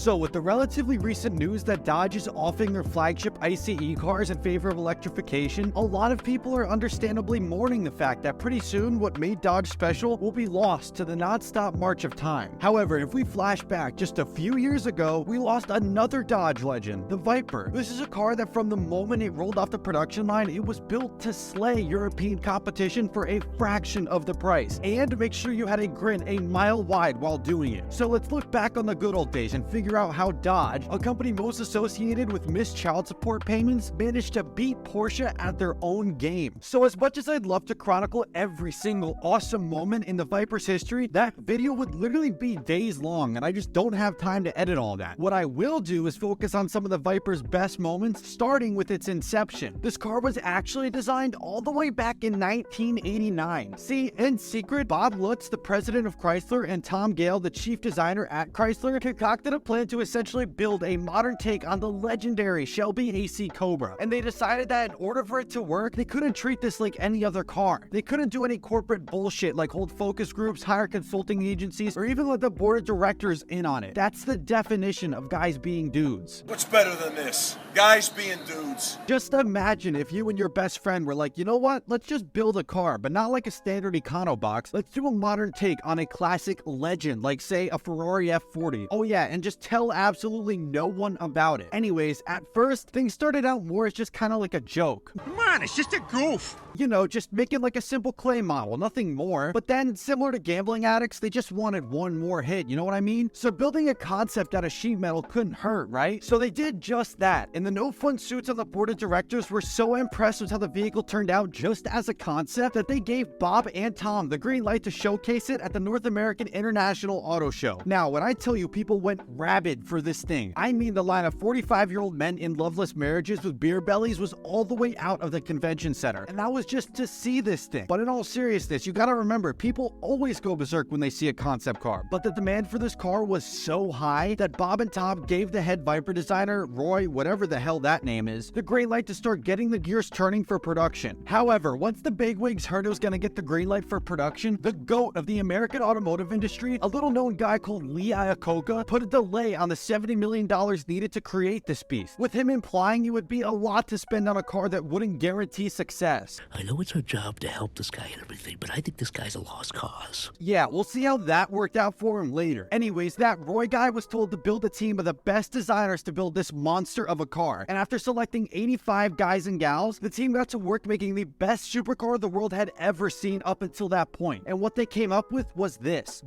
So with the relatively recent news that Dodge is offering their flagship ICE cars in favor of electrification, a lot of people are understandably mourning the fact that pretty soon what made Dodge special will be lost to the non-stop march of time. However, if we flash back just a few years ago, we lost another Dodge legend, the Viper. This is a car that from the moment it rolled off the production line, it was built to slay European competition for a fraction of the price, and make sure you had a grin a mile wide while doing it. So let's look back on the good old days and figure out how Dodge, a company most associated with missed child support payments, managed to beat Porsche at their own game. So as much as I'd love to chronicle every single awesome moment in the Viper's history, that video would literally be days long, and I just don't have time to edit all that. What I will do is focus on some of the Viper's best moments, starting with its inception. This car was actually designed all the way back in 1989. See, in secret, Bob Lutz, the president of Chrysler, and Tom Gale, the chief designer at Chrysler, concocted a plan to essentially build a modern take on the legendary Shelby AC Cobra. And they decided that in order for it to work, they couldn't treat this like any other car. They couldn't do any corporate bullshit like hold focus groups, hire consulting agencies, or even let the board of directors in on it. That's the definition of guys being dudes. What's better than this? Guys being dudes. Just imagine if you and your best friend were like, you know what? Let's just build a car, but not like a standard Econo box. Let's do a modern take on a classic legend, like say a Ferrari F40. Oh yeah, and just tell absolutely no one about it. Anyways, at first, things started out more as just kind of like a joke. Come on, it's just a goof. You know, just making like a simple clay model, nothing more. But then, similar to gambling addicts, they just wanted one more hit, you know what I mean? So building a concept out of sheet metal couldn't hurt, right? So they did just that, and the no-fun suits on the board of directors were so impressed with how the vehicle turned out just as a concept that they gave Bob and Tom the green light to showcase it at the North American International Auto Show. Now, when I tell you people went rabid for this thing, I mean the line of 45-year-old men in loveless marriages with beer bellies was all the way out of the convention center, and that was just to see this thing. But in all seriousness, you gotta remember, people always go berserk when they see a concept car, but the demand for this car was so high that Bob and Tom gave the head Viper designer, Roy, whatever the hell that name is, the green light to start getting the gears turning for production. However, once the bigwigs heard it was gonna get the green light for production, the GOAT of the American automotive industry, a little known guy called Lee Iacocca, put a delay on the $70 million needed to create this beast, with him implying it would be a lot to spend on a car that wouldn't guarantee success. I know it's our job to help this guy and everything, but I think this guy's a lost cause. Yeah, we'll see how that worked out for him later. Anyways, that Roy guy was told to build a team of the best designers to build this monster of a car, and after selecting 85 guys and gals, the team got to work making the best supercar the world had ever seen up until that point. And what they came up with was this.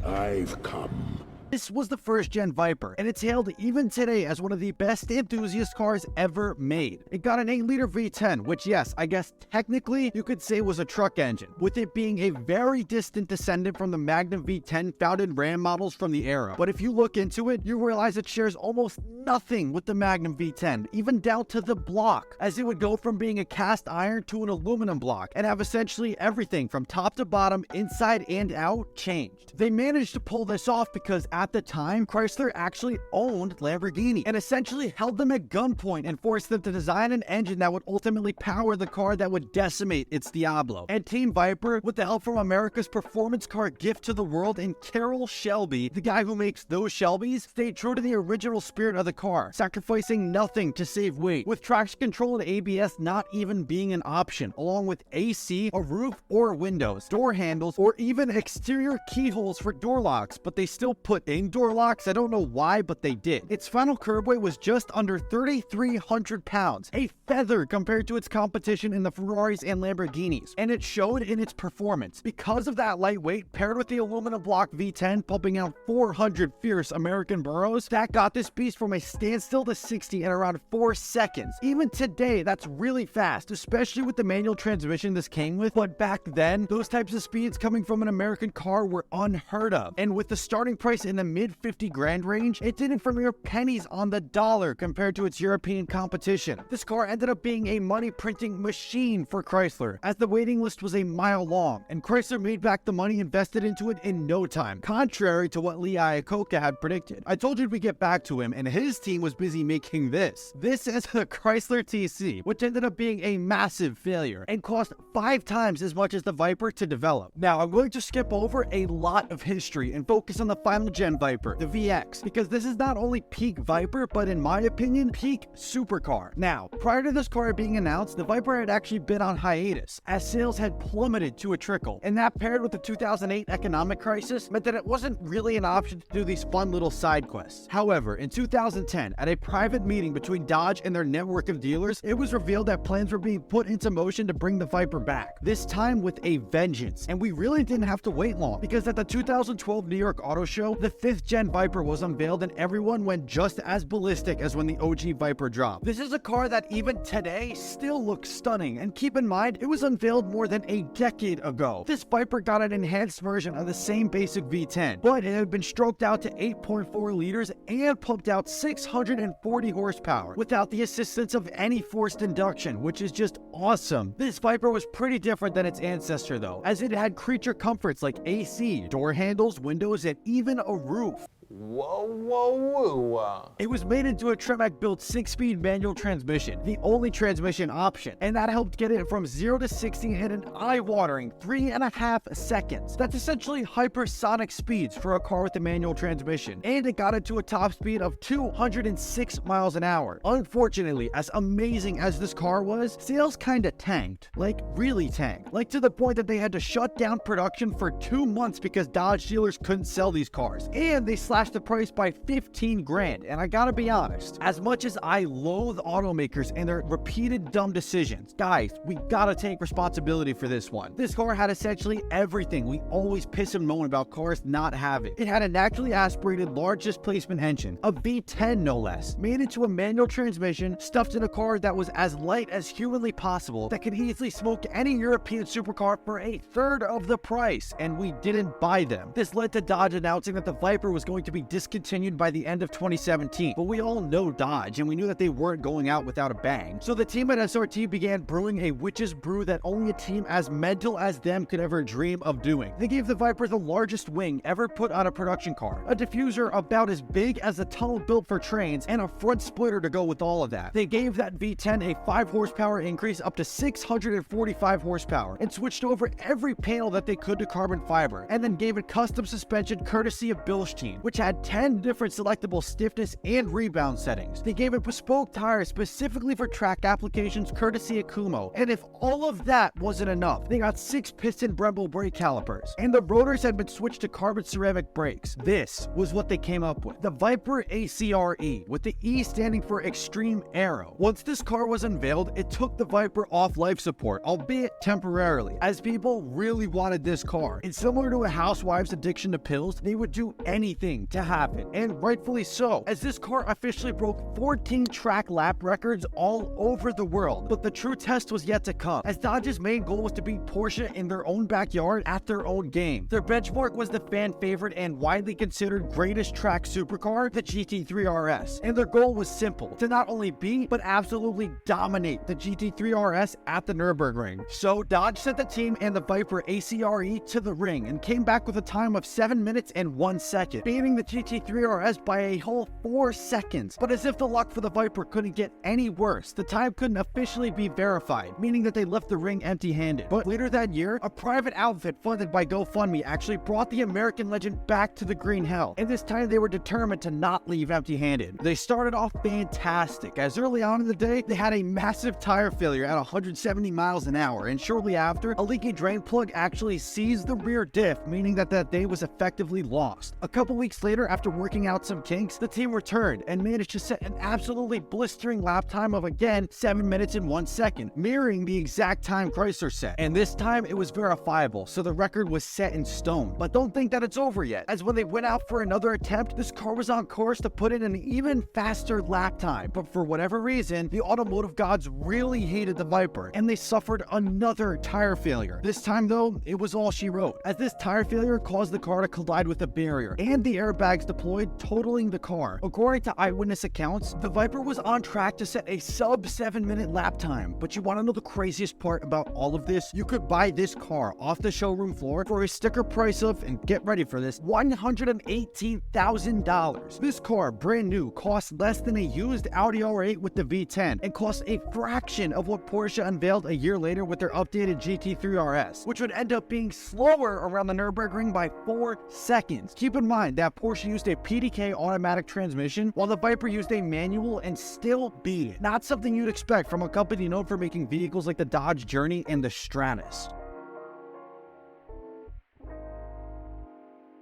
I've come. This was the first-gen Viper, and it's hailed even today as one of the best enthusiast cars ever made. It got an 8-liter V10, which yes, I guess technically you could say was a truck engine, with it being a very distant descendant from the Magnum V10 found in Ram models from the era. But if you look into it, you realize it shares almost nothing with the Magnum V10, even down to the block, as it would go from being a cast iron to an aluminum block, and have essentially everything from top to bottom, inside and out, changed. They managed to pull this off because at the time, Chrysler actually owned Lamborghini and essentially held them at gunpoint and forced them to design an engine that would ultimately power the car that would decimate its Diablo. And Team Viper, with the help from America's performance car gift to the world and Carroll Shelby, the guy who makes those Shelbys, stayed true to the original spirit of the car, sacrificing nothing to save weight, with traction control and ABS not even being an option, along with AC, a roof or windows, door handles, or even exterior keyholes for door locks, but they still put indoor locks. I don't know why, but they did. Its final curb weight was just under 3,300 pounds, a feather compared to its competition in the Ferraris and Lamborghinis, and it showed in its performance. Because of that lightweight, paired with the aluminum block V10 pumping out 400 fierce American burros, that got this beast from a standstill to 60 in around 4 seconds. Even today, that's really fast, especially with the manual transmission this came with, but back then, those types of speeds coming from an American car were unheard of. And with the starting price in in the mid 50 grand range, it did it for mere pennies on the dollar compared to its European competition. This car ended up being a money printing machine for Chrysler, as the waiting list was a mile long, and Chrysler made back the money invested into it in no time, contrary to what Lee Iacocca had predicted. I told you we'd get back to him, and his team was busy making this. This is the Chrysler TC, which ended up being a massive failure and cost 5 times as much as the Viper to develop. Now, I'm going to skip over a lot of history and focus on the final gen Viper, the VX, because this is not only peak Viper, but in my opinion, peak supercar. Now, prior to this car being announced, the Viper had actually been on hiatus, as sales had plummeted to a trickle, and that paired with the 2008 economic crisis meant that it wasn't really an option to do these fun little side quests. However, in 2010, at a private meeting between Dodge and their network of dealers, it was revealed that plans were being put into motion to bring the Viper back, this time with a vengeance. And we really didn't have to wait long, because at the 2012 New York Auto Show, the 5th gen Viper was unveiled and everyone went just as ballistic as when the OG Viper dropped. This is a car that even today still looks stunning, and keep in mind, it was unveiled more than a decade ago. This Viper got an enhanced version of the same basic V10, but it had been stroked out to 8.4 liters and pumped out 640 horsepower without the assistance of any forced induction, which is just awesome. This Viper was pretty different than its ancestor though, as it had creature comforts like AC, door handles, windows, and even a roof. Whoa, whoa, whoa. It was made into a Tremec-built 6-speed manual transmission, the only transmission option, and that helped get it from 0 to 60 in an eye-watering 3.5 seconds. That's essentially hypersonic speeds for a car with a manual transmission, and it got it to a top speed of 206 miles an hour. Unfortunately, as amazing as this car was, sales kinda tanked. Like, really tanked. Like, to the point that they had to shut down production for 2 months because Dodge dealers couldn't sell these cars, and they slashed the price by 15 grand. And I gotta be honest, as much as I loathe automakers and their repeated dumb decisions, guys, we gotta take responsibility for this one. This car had essentially everything we always piss and moan about cars not having. It had a naturally aspirated large displacement engine, a V10 no less, made into a manual transmission, stuffed in a car that was as light as humanly possible, that could easily smoke any European supercar for a third of the price, and we didn't buy them. This led to Dodge announcing that the Viper was going to be discontinued by the end of 2017, but we all know Dodge, and we knew that they weren't going out without a bang. So the team at SRT began brewing a witch's brew that only a team as mental as them could ever dream of doing. They gave the Viper the largest wing ever put on a production car, a diffuser about as big as a tunnel built for trains, and a front splitter to go with all of that. They gave that V10 a 5 horsepower increase up to 645 horsepower, and switched over every panel that they could to carbon fiber, and then gave it custom suspension courtesy of Bilstein, which had 10 different selectable stiffness and rebound settings. They gave it bespoke tires specifically for track applications courtesy of Kumo, and if all of that wasn't enough, they got 6 piston Brembo brake calipers, and the rotors had been switched to carbon ceramic brakes. This was what they came up with, the Viper ACR-E, with the E standing for Extreme Aero. Once this car was unveiled, it took the Viper off life support, albeit temporarily, as people really wanted this car. And similar to a housewife's addiction to pills, they would do anything to have it, and rightfully so, as this car officially broke 14 track lap records all over the world. But the true test was yet to come, as Dodge's main goal was to beat Porsche in their own backyard at their own game. Their benchmark was the fan favorite and widely considered greatest track supercar, the GT3 RS, and their goal was simple, to not only beat, but absolutely dominate the GT3 RS at the Nürburgring. So Dodge sent the team and the Viper ACR-E to the ring, and came back with a time of 7 minutes and 1 second, beating the GT3 RS by a whole 4 seconds. But as if the luck for the Viper couldn't get any worse, the time couldn't officially be verified, meaning that they left the ring empty-handed. But later that year, a private outfit funded by GoFundMe actually brought the American legend back to the green hell, and this time they were determined to not leave empty-handed. They started off fantastic, as early on in the day, they had a massive tire failure at 170 miles an hour, and shortly after, a leaky drain plug actually seized the rear diff, meaning that that day was effectively lost. A couple weeks later, after working out some kinks, the team returned and managed to set an absolutely blistering lap time of, again, 7 minutes and 1 second, mirroring the exact time Chrysler set. And this time, it was verifiable, so the record was set in stone. But don't think that it's over yet, as when they went out for another attempt, this car was on course to put in an even faster lap time. But for whatever reason, the automotive gods really hated the Viper, and they suffered another tire failure. This time though, it was all she wrote, as this tire failure caused the car to collide with a barrier, and the airbag airbags deployed, totaling the car. According to eyewitness accounts, the Viper was on track to set a sub 7-minute lap time. But you want to know the craziest part about all of this? You could buy this car off the showroom floor for a sticker price of, and get ready for this, $118,000. This car, brand new, costs less than a used Audi R8 with the V10 and costs a fraction of what Porsche unveiled a year later with their updated GT3 RS, which would end up being slower around the Nürburgring by 4 seconds. Keep in mind that Porsche used a PDK automatic transmission while the Viper used a manual and still beat it. Not something you'd expect from a company known for making vehicles like the Dodge Journey and the Stratus.